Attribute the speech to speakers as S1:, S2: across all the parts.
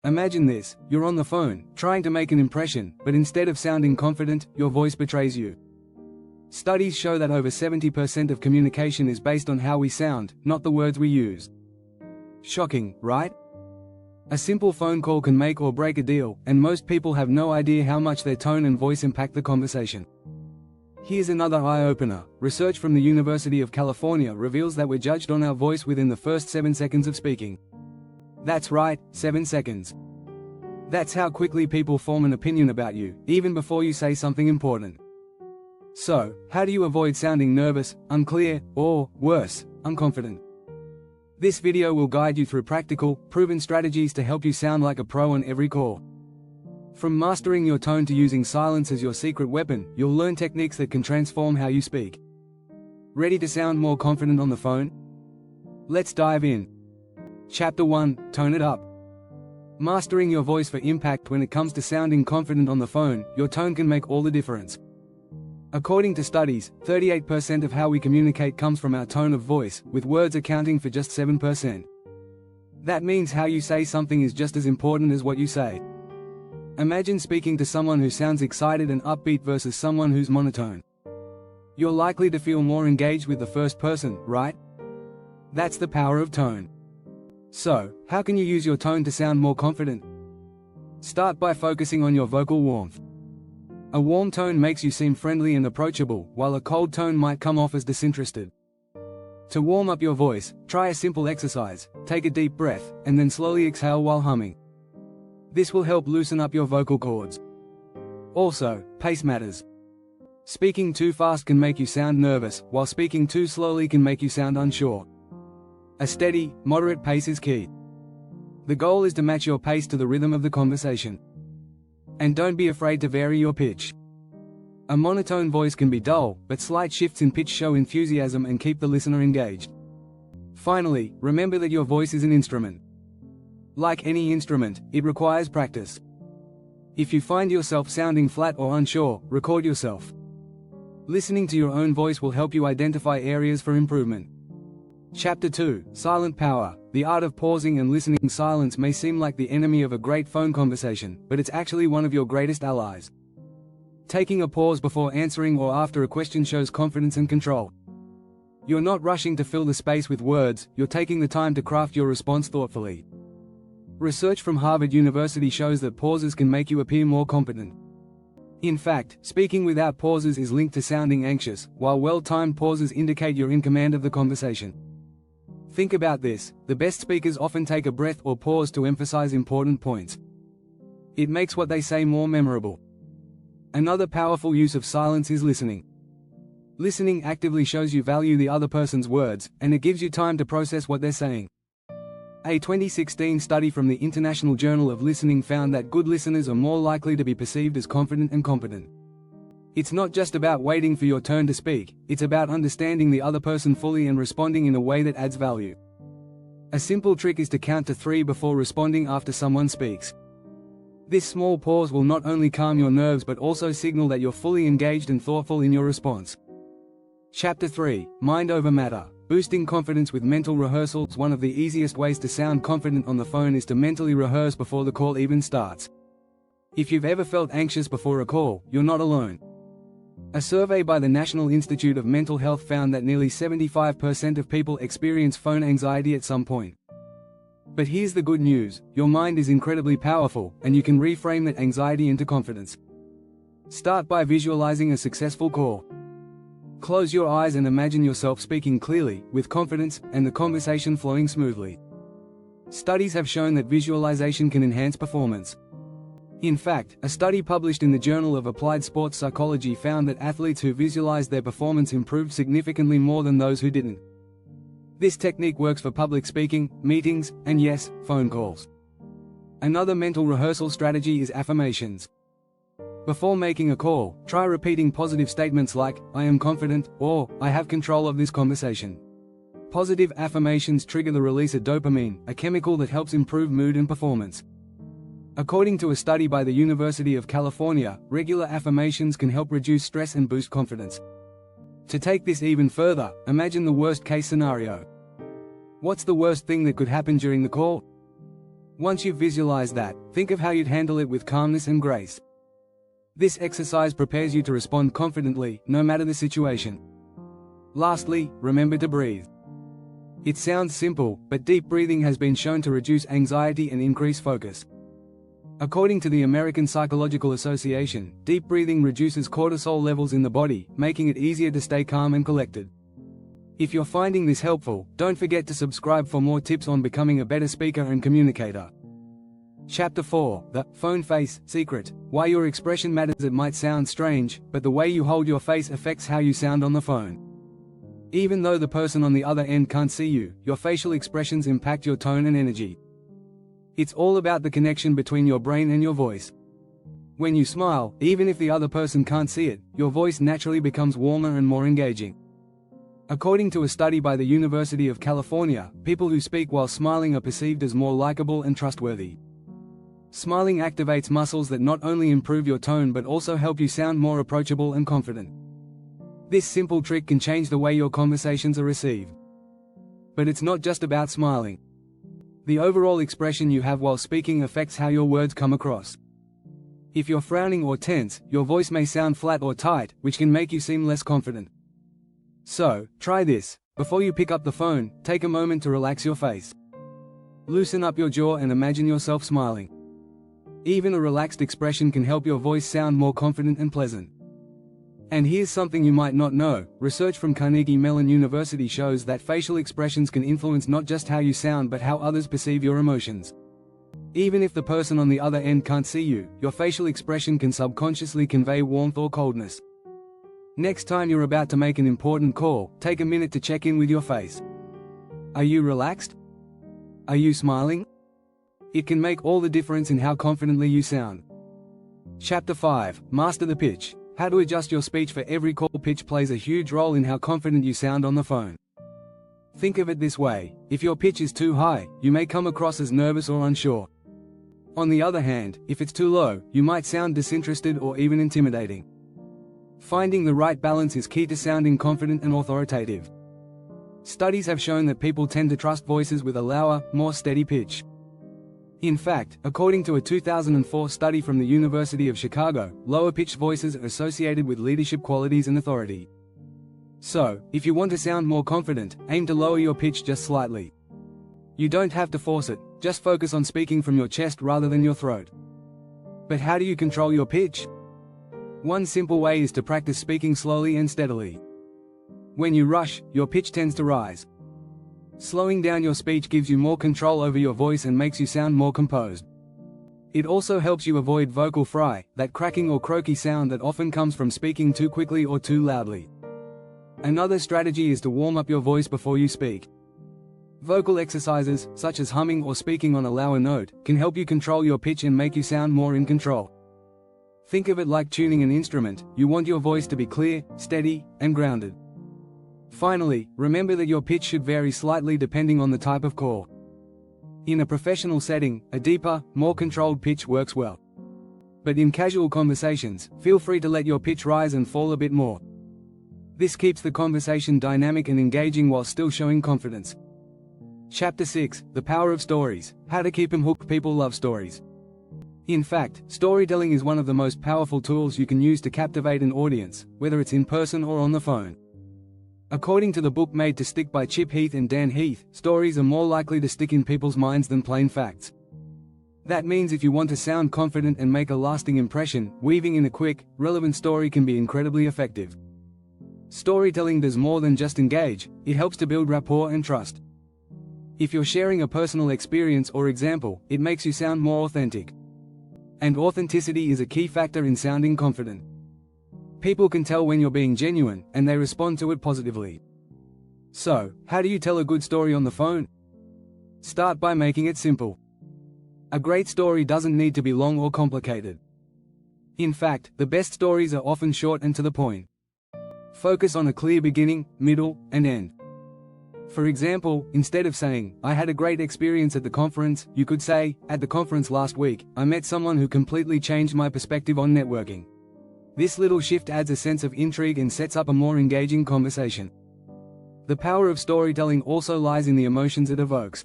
S1: Imagine this: you're on the phone, trying to make an impression, but instead of sounding confident, your voice betrays you. Studies show that over 70% of communication is based on how we sound, not the words we use. Shocking, right? A simple phone call can make or break a deal, and most people have no idea how much their tone and voice impact the conversation. Here's another eye-opener. Research from the University of California reveals that we're judged on our voice within the first 7 seconds of speaking. That's right, 7 seconds. That's how quickly people form an opinion about you, even before you say something important. So, how do you avoid sounding nervous, unclear, or, worse, unconfident? This video will guide you through practical, proven strategies to help you sound like a pro on every call. From mastering your tone to using silence as your secret weapon, you'll learn techniques that can transform how you speak. Ready to sound more confident on the phone? Let's dive in. Chapter 1: Tone it up. Mastering your voice for impact. When it comes to sounding confident on the phone, your tone can make all the difference. According to studies, 38% of how we communicate comes from our tone of voice, with words accounting for just 7%. That means how you say something is just as important as what you say. Imagine speaking to someone who sounds excited and upbeat versus someone who's monotone. You're likely to feel more engaged with the first person, right? That's the power of tone. So, how can you use your tone to sound more confident? Start by focusing on your vocal warmth. A warm tone makes you seem friendly and approachable, while a cold tone might come off as disinterested. To warm up your voice, try a simple exercise: take a deep breath, and then slowly exhale while humming. This will help loosen up your vocal cords. Also, pace matters. Speaking too fast can make you sound nervous, while speaking too slowly can make you sound unsure. A steady, moderate pace is key. The goal is to match your pace to the rhythm of the conversation. And don't be afraid to vary your pitch. A monotone voice can be dull, but slight shifts in pitch show enthusiasm and keep the listener engaged. Finally, remember that your voice is an instrument. Like any instrument, it requires practice. If you find yourself sounding flat or unsure, record yourself. Listening to your own voice will help you identify areas for improvement. Chapter 2: Silent Power. The art of pausing and listening. Silence may seem like the enemy of a great phone conversation, but it's actually one of your greatest allies. Taking a pause before answering or after a question shows confidence and control. You're not rushing to fill the space with words, you're taking the time to craft your response thoughtfully. Research from Harvard University shows that pauses can make you appear more competent. In fact, speaking without pauses is linked to sounding anxious, while well-timed pauses indicate you're in command of the conversation. Think about this: the best speakers often take a breath or pause to emphasize important points. It makes what they say more memorable. Another powerful use of silence is listening. Listening actively shows you value the other person's words, and it gives you time to process what they're saying. A 2016 study from the International Journal of Listening found that good listeners are more likely to be perceived as confident and competent. It's not just about waiting for your turn to speak, it's about understanding the other person fully and responding in a way that adds value. A simple trick is to count to 3 before responding after someone speaks. This small pause will not only calm your nerves but also signal that you're fully engaged and thoughtful in your response. Chapter 3: Mind over Matter. Boosting confidence with mental rehearsals. One of the easiest ways to sound confident on the phone is to mentally rehearse before the call even starts. If you've ever felt anxious before a call, you're not alone. A survey by the National Institute of Mental Health found that nearly 75% of people experience phone anxiety at some point. But here's the good news: your mind is incredibly powerful, and you can reframe that anxiety into confidence. Start by visualizing a successful call. Close your eyes and imagine yourself speaking clearly, with confidence, and the conversation flowing smoothly. Studies have shown that visualization can enhance performance. In fact, a study published in the Journal of Applied Sports Psychology found that athletes who visualized their performance improved significantly more than those who didn't. This technique works for public speaking, meetings, and yes, phone calls. Another mental rehearsal strategy is affirmations. Before making a call, try repeating positive statements like, "I am confident," or "I have control of this conversation." Positive affirmations trigger the release of dopamine, a chemical that helps improve mood and performance. According to a study by the University of California, regular affirmations can help reduce stress and boost confidence. To take this even further, imagine the worst-case scenario. What's the worst thing that could happen during the call? Once you've visualized that, think of how you'd handle it with calmness and grace. This exercise prepares you to respond confidently, no matter the situation. Lastly, remember to breathe. It sounds simple, but deep breathing has been shown to reduce anxiety and increase focus. According to the American Psychological Association, deep breathing reduces cortisol levels in the body, making it easier to stay calm and collected. If you're finding this helpful, don't forget to subscribe for more tips on becoming a better speaker and communicator. Chapter 4, The Phone Face Secret. Why your expression matters. It might sound strange, but the way you hold your face affects how you sound on the phone. Even though the person on the other end can't see you, your facial expressions impact your tone and energy. It's all about the connection between your brain and your voice. When you smile, even if the other person can't see it, your voice naturally becomes warmer and more engaging. According to a study by the University of California, people who speak while smiling are perceived as more likable and trustworthy. Smiling activates muscles that not only improve your tone but also help you sound more approachable and confident. This simple trick can change the way your conversations are received. But it's not just about smiling. The overall expression you have while speaking affects how your words come across. If you're frowning or tense, your voice may sound flat or tight, which can make you seem less confident. So, try this. Before you pick up the phone, take a moment to relax your face. Loosen up your jaw and imagine yourself smiling. Even a relaxed expression can help your voice sound more confident and pleasant. And here's something you might not know. Research from Carnegie Mellon University shows that facial expressions can influence not just how you sound but how others perceive your emotions. Even if the person on the other end can't see you, your facial expression can subconsciously convey warmth or coldness. Next time you're about to make an important call, take a minute to check in with your face. Are you relaxed? Are you smiling? It can make all the difference in how confidently you sound. Chapter 5, Master the Pitch. How to adjust your speech for every call. Pitch plays a huge role in how confident you sound on the phone. Think of it this way: if your pitch is too high, you may come across as nervous or unsure. On the other hand, if it's too low, you might sound disinterested or even intimidating. Finding the right balance is key to sounding confident and authoritative. Studies have shown that people tend to trust voices with a lower, more steady pitch. In fact, according to a 2004 study from the University of Chicago, lower-pitched voices are associated with leadership qualities and authority. So, if you want to sound more confident, aim to lower your pitch just slightly. You don't have to force it, just focus on speaking from your chest rather than your throat. But how do you control your pitch? One simple way is to practice speaking slowly and steadily. When you rush, your pitch tends to rise. Slowing down your speech gives you more control over your voice and makes you sound more composed. It also helps you avoid vocal fry, that cracking or croaky sound that often comes from speaking too quickly or too loudly. Another strategy is to warm up your voice before you speak. Vocal exercises, such as humming or speaking on a lower note, can help you control your pitch and make you sound more in control. Think of it like tuning an instrument. You want your voice to be clear, steady, and grounded. Finally, remember that your pitch should vary slightly depending on the type of call. In a professional setting, a deeper, more controlled pitch works well. But in casual conversations, feel free to let your pitch rise and fall a bit more. This keeps the conversation dynamic and engaging while still showing confidence. Chapter 6, The Power of Stories. How to keep 'em hooked. People love stories. In fact, storytelling is one of the most powerful tools you can use to captivate an audience, whether it's in person or on the phone. According to the book Made to Stick by Chip Heath and Dan Heath, stories are more likely to stick in people's minds than plain facts. That means if you want to sound confident and make a lasting impression, weaving in a quick, relevant story can be incredibly effective. Storytelling does more than just engage, it helps to build rapport and trust. If you're sharing a personal experience or example, it makes you sound more authentic. And authenticity is a key factor in sounding confident. People can tell when you're being genuine, and they respond to it positively. So, how do you tell a good story on the phone? Start by making it simple. A great story doesn't need to be long or complicated. In fact, the best stories are often short and to the point. Focus on a clear beginning, middle, and end. For example, instead of saying, "I had a great experience at the conference," you could say, "At the conference last week, I met someone who completely changed my perspective on networking." This little shift adds a sense of intrigue and sets up a more engaging conversation. The power of storytelling also lies in the emotions it evokes.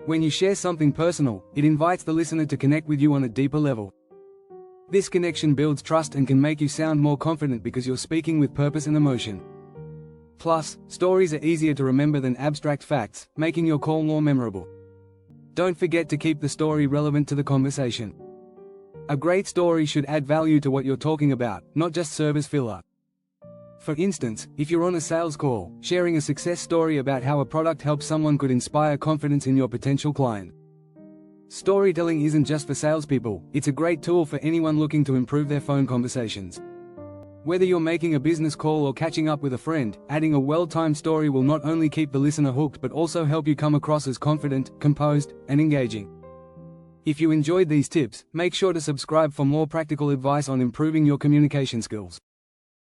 S1: When you share something personal, it invites the listener to connect with you on a deeper level. This connection builds trust and can make you sound more confident because you're speaking with purpose and emotion. Plus, stories are easier to remember than abstract facts, making your call more memorable. Don't forget to keep the story relevant to the conversation. A great story should add value to what you're talking about, not just serve as filler. For instance, if you're on a sales call, sharing a success story about how a product helps someone could inspire confidence in your potential client. Storytelling isn't just for salespeople, it's a great tool for anyone looking to improve their phone conversations. Whether you're making a business call or catching up with a friend, adding a well-timed story will not only keep the listener hooked but also help you come across as confident, composed, and engaging. If you enjoyed these tips, make sure to subscribe for more practical advice on improving your communication skills.